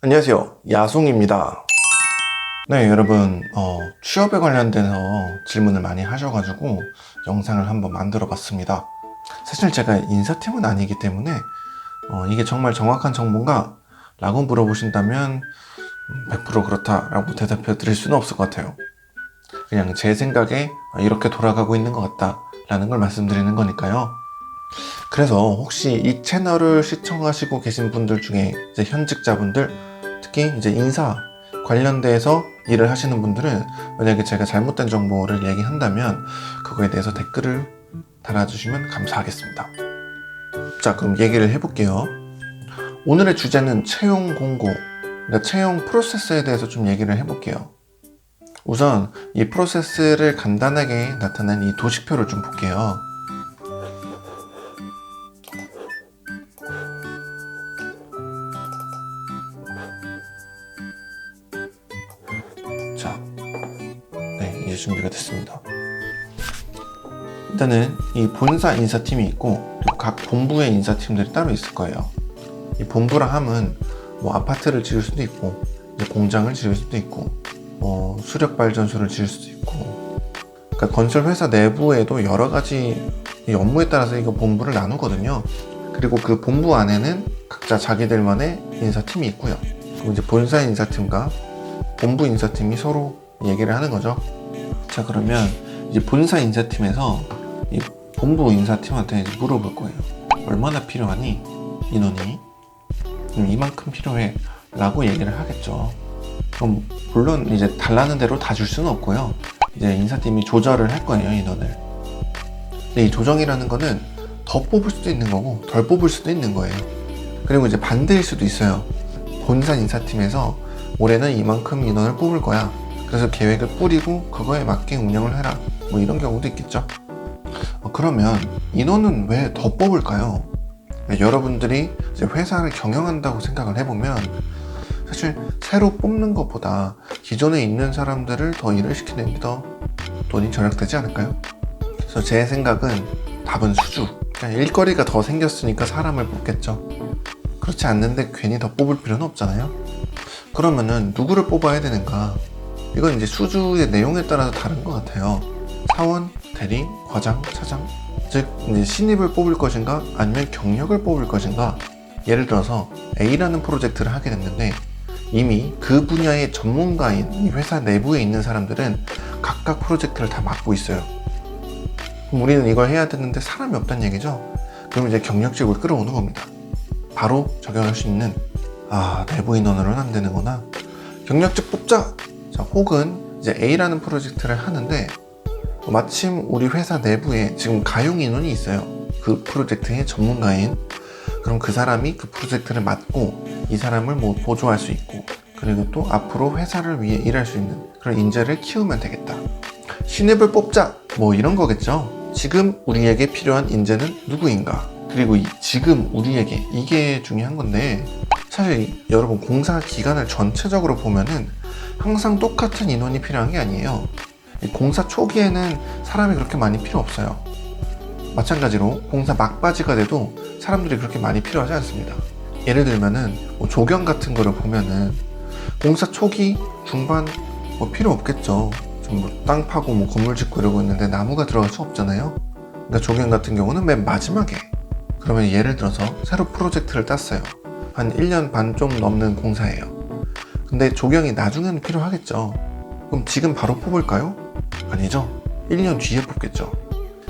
안녕하세요, 야송입니다. 네, 여러분, 취업에 관련돼서 질문을 많이 하셔가지고 영상을 한번 만들어 봤습니다. 사실 제가 인사팀은 아니기 때문에 이게 정말 정확한 정보인가? 라고 물어보신다면 100% 그렇다라고 대답해 드릴 수는 없을 것 같아요. 그냥 제 생각에 이렇게 돌아가고 있는 것 같다 라는 걸 말씀드리는 거니까요. 그래서 혹시 이 채널을 시청하시고 계신 분들 중에 이제 현직자분들, 특히 이제 인사 관련돼서 일을 하시는 분들은 만약에 제가 잘못된 정보를 얘기한다면 그거에 대해서 댓글을 달아주시면 감사하겠습니다. 자, 그럼 얘기를 해볼게요. 오늘의 주제는 채용 공고, 그러니까 채용 프로세스에 대해서 좀 얘기를 해볼게요. 우선 이 프로세스를 간단하게 나타낸 이 도식표를 좀 볼게요. 자, 네, 이제 준비가 됐습니다. 일단은 이 본사 인사팀이 있고 각 본부의 인사팀들이 따로 있을 거예요. 이 본부라 함은 뭐 아파트를 지을 수도 있고 공장을 지을 수도 있고 수력 발전소를 지을 수도 있고, 그러니까 건설 회사 내부에도 여러 가지 이 업무에 따라서 이거 본부를 나누거든요. 그리고 그 본부 안에는 각자 자기들만의 인사팀이 있고요. 그리고 이제 본사 인사팀과 본부 인사팀이 서로 얘기를 하는 거죠. 자, 그러면 이제 본사 인사팀에서 이 본부 인사팀한테 이제 물어볼 거예요. 얼마나 필요하니? 인원이? 이만큼 필요해 라고 얘기를 하겠죠. 그럼 물론 이제 달라는 대로 다 줄 수는 없고요. 이제 인사팀이 조절을 할 거예요, 인원을. 근데 이 조정이라는 거는 더 뽑을 수도 있는 거고 덜 뽑을 수도 있는 거예요. 그리고 이제 반대일 수도 있어요. 본사 인사팀에서 올해는 이만큼 인원을 뽑을 거야. 그래서 계획을 뿌리고 그거에 맞게 운영을 해라. 뭐 이런 경우도 있겠죠. 그러면 인원은 왜 더 뽑을까요? 여러분들이 이제 회사를 경영한다고 생각을 해보면 사실 새로 뽑는 것보다 기존에 있는 사람들을 더 일을 시키는 게 더 돈이 절약되지 않을까요? 그래서 제 생각은 답은 수주. 그냥 일거리가 더 생겼으니까 사람을 뽑겠죠. 그렇지 않는데 괜히 더 뽑을 필요는 없잖아요. 그러면은 누구를 뽑아야 되는가? 이건 이제 수주의 내용에 따라서 다른 것 같아요. 사원, 대리, 과장, 차장, 즉 이제 신입을 뽑을 것인가 아니면 경력을 뽑을 것인가. 예를 들어서 A라는 프로젝트를 하게 됐는데 이미 그 분야의 전문가인 이 회사 내부에 있는 사람들은 각각 프로젝트를 다 맡고 있어요. 그럼 우리는 이걸 해야 되는데 사람이 없다는 얘기죠. 그럼 이제 경력직을 끌어오는 겁니다. 바로 적용할 수 있는 내부 인원으로는 안 되는구나. 경력직 뽑자. 자, 혹은 이제 A라는 프로젝트를 하는데 마침 우리 회사 내부에 지금 가용 인원이 있어요. 그 프로젝트의 전문가인. 그럼 그 사람이 그 프로젝트를 맡고 이 사람을 뭐 보조할 수 있고, 그리고 또 앞으로 회사를 위해 일할 수 있는 그런 인재를 키우면 되겠다. 신입을 뽑자. 뭐 이런 거겠죠. 지금 우리에게 필요한 인재는 누구인가? 그리고 지금 우리에게, 이게 중요한 건데, 사실 여러분 공사 기간을 전체적으로 보면은 항상 똑같은 인원이 필요한 게 아니에요. 공사 초기에는 사람이 그렇게 많이 필요 없어요. 마찬가지로 공사 막바지가 돼도 사람들이 그렇게 많이 필요하지 않습니다. 예를 들면은 조경 같은 거를 보면은 공사 초기, 중반 뭐 필요 없겠죠. 좀 땅 파고 뭐 건물 짓고 이러고 있는데 나무가 들어갈 수 없잖아요. 그러니까 조경 같은 경우는 맨 마지막에. 그러면 예를 들어서 새로 프로젝트를 땄어요. 한 1년 반 좀 넘는 공사예요. 근데 조경이 나중에는 필요하겠죠. 그럼 지금 바로 뽑을까요? 아니죠. 1년 뒤에 뽑겠죠.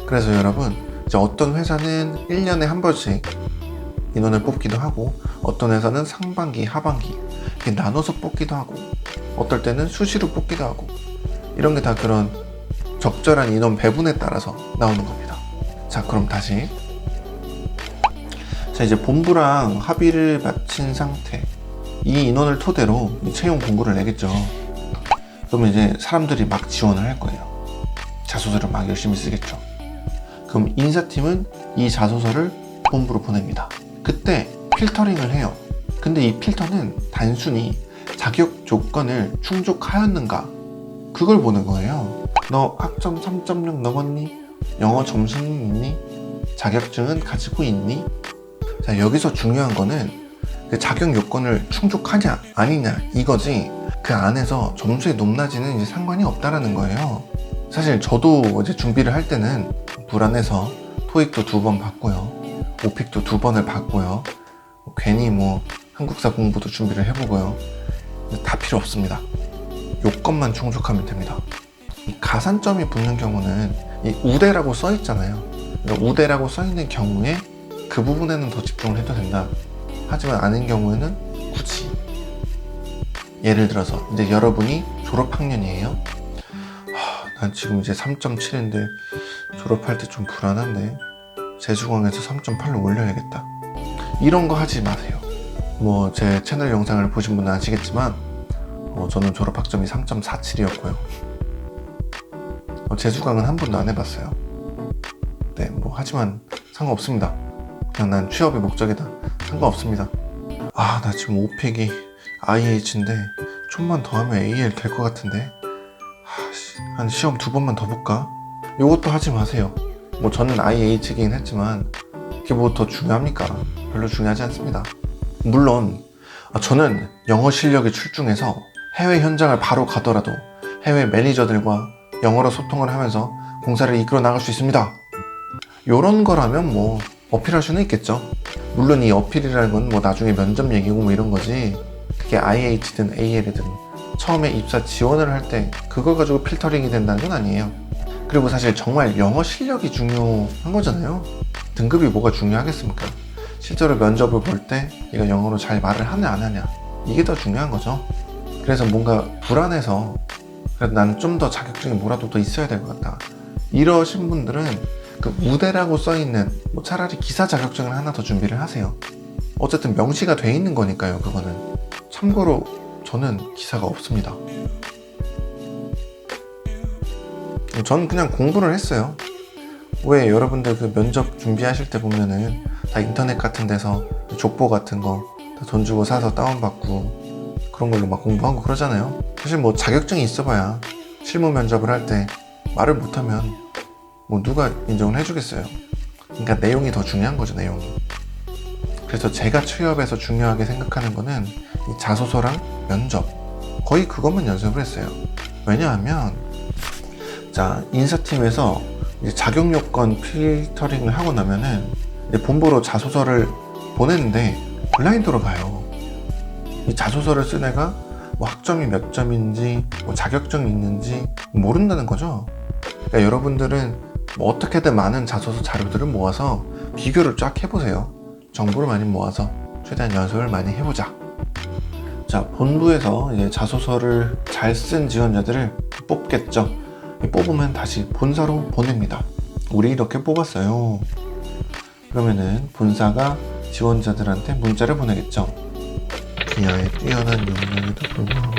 그래서 여러분, 이제 어떤 회사는 1년에 한 번씩 인원을 뽑기도 하고, 어떤 회사는 상반기, 하반기 이렇게 나눠서 뽑기도 하고, 어떨 때는 수시로 뽑기도 하고, 이런 게 다 그런 적절한 인원 배분에 따라서 나오는 겁니다. 자, 그럼 다시. 자, 이제 본부랑 합의를 마친 상태. 이 인원을 토대로 채용 공고를 내겠죠. 그러면 이제 사람들이 막 지원을 할 거예요. 자소서를 막 열심히 쓰겠죠. 그럼 인사팀은 이 자소서를 본부로 보냅니다. 그때 필터링을 해요. 근데 이 필터는 단순히 자격 조건을 충족하였는가, 그걸 보는 거예요. 너 학점 3.0 넘었니? 영어 점수는 있니? 자격증은 가지고 있니? 자, 여기서 중요한 거는 그 자격 요건을 충족하냐 아니냐 이거지, 그 안에서 점수의 높낮이는 이제 상관이 없다라는 거예요. 사실 저도 이제 준비를 할 때는 불안해서 토익도 2번 봤고요, 오픽도 2번을 봤고요, 괜히 뭐 한국사 공부도 준비를 해보고요. 다 필요 없습니다. 요건만 충족하면 됩니다. 이 가산점이 붙는 경우는 이 우대라고 써 있잖아요. 그러니까 우대라고 써 있는 경우에 그 부분에는 더 집중을 해도 된다. 하지만 아닌 경우에는 굳이, 예를 들어서 이제 여러분이 졸업학년이에요. 난 지금 이제 3.7인데 졸업할 때 좀 불안한데 재수강해서 3.8로 올려야겠다, 이런 거 하지 마세요. 뭐 제 채널 영상을 보신 분은 아시겠지만 저는 졸업학점이 3.47이었고요 재수강은 한 번도 안 해봤어요. 네, 뭐 하지만 상관없습니다. 그냥 난 취업의 목적이다, 상관없습니다. 나 지금 오픽이 IH인데 좀만 더 하면 AL 될 것 같은데 한 시험 2번만 더 볼까? 요것도 하지 마세요. 뭐 저는 IH이긴 했지만 그게 뭐 더 중요합니까? 별로 중요하지 않습니다. 물론 저는 영어 실력이 출중해서 해외 현장을 바로 가더라도 해외 매니저들과 영어로 소통을 하면서 공사를 이끌어 나갈 수 있습니다, 요런 거라면 뭐 어필할 수는 있겠죠. 물론 이 어필이라는 건 뭐 나중에 면접 얘기고 뭐 이런 거지, 그게 IH든 AL이든 처음에 입사 지원을 할 때 그걸 가지고 필터링이 된다는 건 아니에요. 그리고 사실 정말 영어 실력이 중요한 거잖아요. 등급이 뭐가 중요하겠습니까? 실제로 면접을 볼 때 얘가 영어로 잘 말을 하냐 안 하냐, 이게 더 중요한 거죠. 그래서 뭔가 불안해서 그래도 나는 좀 더 자격증이 뭐라도 더 있어야 될 것 같다, 이러신 분들은 그 우대라고 써있는 뭐 차라리 기사 자격증을 하나 더 준비를 하세요. 어쨌든 명시가 돼 있는 거니까요. 그거는 참고로 저는 기사가 없습니다. 저는 그냥 공부를 했어요. 왜 여러분들 그 면접 준비하실 때 보면은 다 인터넷 같은 데서 족보 같은 거 돈 주고 사서 다운받고 그런 걸로 막 공부하고 그러잖아요. 사실 뭐 자격증이 있어봐야 실무 면접을 할 때 말을 못하면 뭐 누가 인정을 해주겠어요. 그러니까 내용이 더 중요한 거죠, 내용이. 그래서 제가 취업에서 중요하게 생각하는 거는 이 자소서랑 면접, 거의 그것만 연습을 했어요. 왜냐하면 자, 인사팀에서 이제 자격 요건 필터링을 하고 나면은 이제 본부로 자소서를 보냈는데 블라인드로 가요. 이 자소서를 쓴 애가 뭐 학점이 몇 점인지 뭐 자격증이 있는지 모른다는 거죠. 그러니까 여러분들은 뭐 어떻게든 많은 자소서 자료들을 모아서 비교를 쫙 해보세요. 정보를 많이 모아서 최대한 연습을 많이 해보자. 자, 본부에서 이제 자소서를 잘 쓴 지원자들을 뽑겠죠. 뽑으면 다시 본사로 보냅니다. 우리 이렇게 뽑았어요. 그러면은 본사가 지원자들한테 문자를 보내겠죠. 기아의 뛰어난 역량에도 불구하고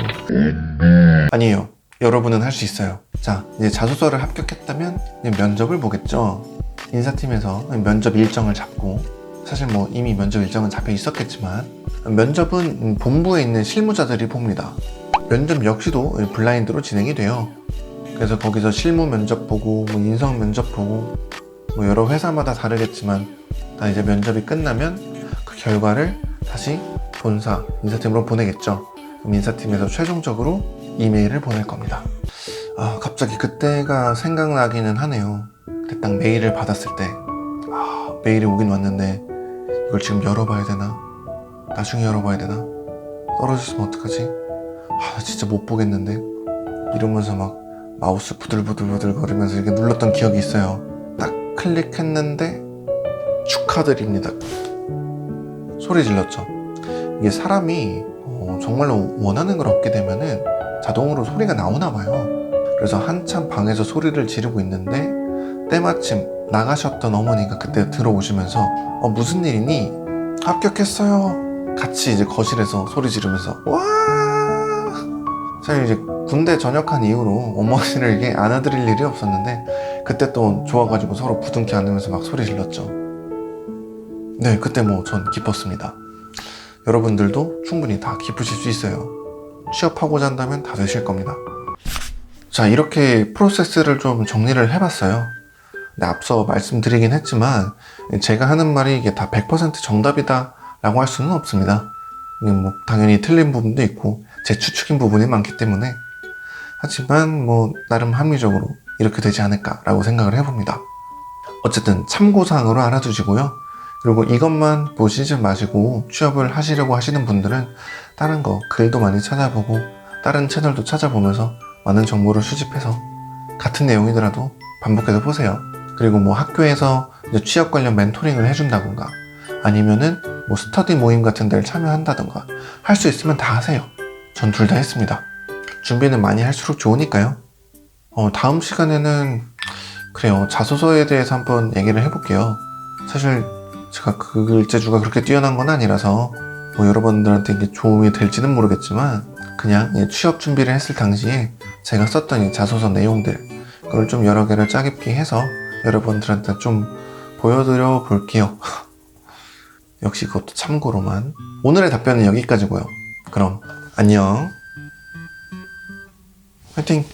아니에요. 여러분은 할 수 있어요. 자, 이제 자소서를 합격했다면 이제 면접을 보겠죠. 인사팀에서 면접 일정을 잡고, 사실 뭐 이미 면접 일정은 잡혀 있었겠지만 면접은 본부에 있는 실무자들이 봅니다. 면접 역시도 블라인드로 진행이 돼요. 그래서 거기서 실무 면접 보고 뭐 인성 면접 보고 뭐 여러 회사마다 다르겠지만 다 이제 면접이 끝나면 그 결과를 다시 본사 인사팀으로 보내겠죠. 그럼 인사팀에서 최종적으로 이메일을 보낼 겁니다. 갑자기 그때가 생각나기는 하네요. 그때 딱 메일을 받았을 때 메일이 오긴 왔는데 이걸 지금 열어봐야 되나? 나중에 열어봐야 되나? 떨어졌으면 어떡하지? 나 진짜 못 보겠는데? 이러면서 막 마우스 부들부들 거리면서 이렇게 눌렀던 기억이 있어요. 딱 클릭했는데 축하드립니다. 소리 질렀죠. 이게 사람이 정말로 원하는 걸 얻게 되면은 자동으로 소리가 나오나 봐요. 그래서 한참 방에서 소리를 지르고 있는데 때마침 나가셨던 어머니가 그때 들어오시면서 무슨 일이니? 합격했어요. 같이 이제 거실에서 소리 지르면서 와! 사실 이제 군대 전역한 이후로 어머니를 이게 안아드릴 일이 없었는데 그때 또 좋아가지고 서로 부둥켜 안으면서 막 소리 질렀죠. 네, 그때 뭐 전 기뻤습니다. 여러분들도 충분히 다 기쁘실 수 있어요. 취업하고자 한다면 다 되실 겁니다. 자, 이렇게 프로세스를 좀 정리를 해봤어요. 근데 앞서 말씀드리긴 했지만 제가 하는 말이 이게 다 100% 정답이다 라고 할 수는 없습니다. 뭐 당연히 틀린 부분도 있고 제 추측인 부분이 많기 때문에, 하지만 뭐 나름 합리적으로 이렇게 되지 않을까라고 생각을 해봅니다. 어쨌든 참고사항으로 알아두시고요. 그리고 이것만 보시지 마시고 취업을 하시려고 하시는 분들은 다른 거 글도 많이 찾아보고 다른 채널도 찾아보면서 많은 정보를 수집해서 같은 내용이더라도 반복해서 보세요. 그리고 뭐 학교에서 이제 취업 관련 멘토링을 해준다던가 아니면은 뭐 스터디 모임 같은 데를 참여한다던가 할 수 있으면 다 하세요. 전 둘 다 했습니다. 준비는 많이 할수록 좋으니까요. 다음 시간에는 그래요, 자소서에 대해서 한번 얘기를 해볼게요. 사실 제가 그 글재주가 그렇게 뛰어난 건 아니라서 뭐 여러분들한테 이게 도움이 될지는 모르겠지만 그냥 취업 준비를 했을 당시에 제가 썼던 이 자소서 내용들, 그걸 좀 여러 개를 짜깁기 해서 여러분들한테 좀 보여드려 볼게요. 역시 그것도 참고로만. 오늘의 답변은 여기까지고요. 그럼 안녕. 화이팅!